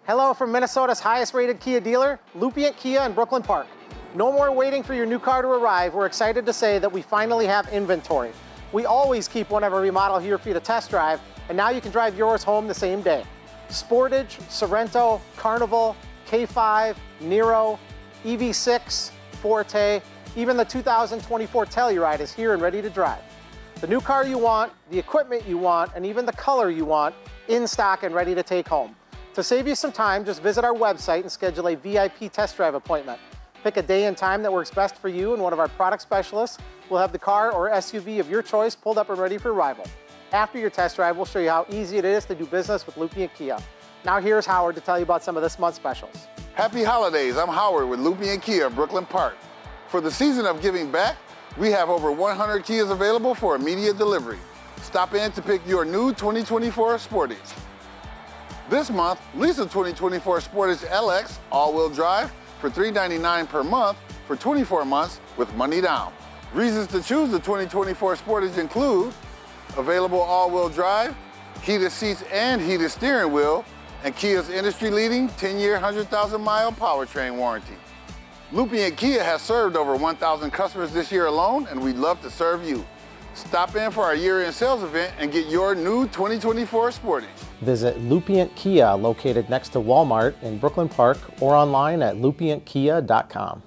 Hello from Minnesota's highest rated Kia dealer, Lupient Kia in Brooklyn Park. No more waiting for your new car to arrive. We're excited to say that we finally have inventory. We always keep one of our remodel here for you to test drive, and now you can drive yours home the same day. Sportage, Sorento, Carnival, K5, Nero, EV6, Forte, even the 2024 Telluride is here and ready to drive. The new car you want, the equipment you want, and even the color you want, in stock and ready to take home. To save you some time, just visit our website and schedule a VIP test drive appointment. Pick a day and time that works best for you, and one of our product specialists will have the car or SUV of your choice pulled up and ready for arrival. After your test drive, we'll show you how easy it is to do business with Lupient Kia. Now here's Howard to tell you about some of this month's specials. Happy holidays, I'm Howard with Lupient Kia, Brooklyn Park. For the season of giving back, we have over 100 Kias available for immediate delivery. Stop in to pick your new 2024 Sportage. This month, lease a 2024 Sportage LX all-wheel drive for $399 per month for 24 months with money down. Reasons to choose the 2024 Sportage include available all-wheel drive, heated seats and heated steering wheel, and Kia's industry-leading 10-year, 100,000-mile powertrain warranty. Lupient Kia has served over 1,000 customers this year alone, and we'd love to serve you. Stop in for our year-end sales event and get your new 2024 Sportage. Visit Lupient Kia, located next to Walmart in Brooklyn Park, or online at lupientkia.com.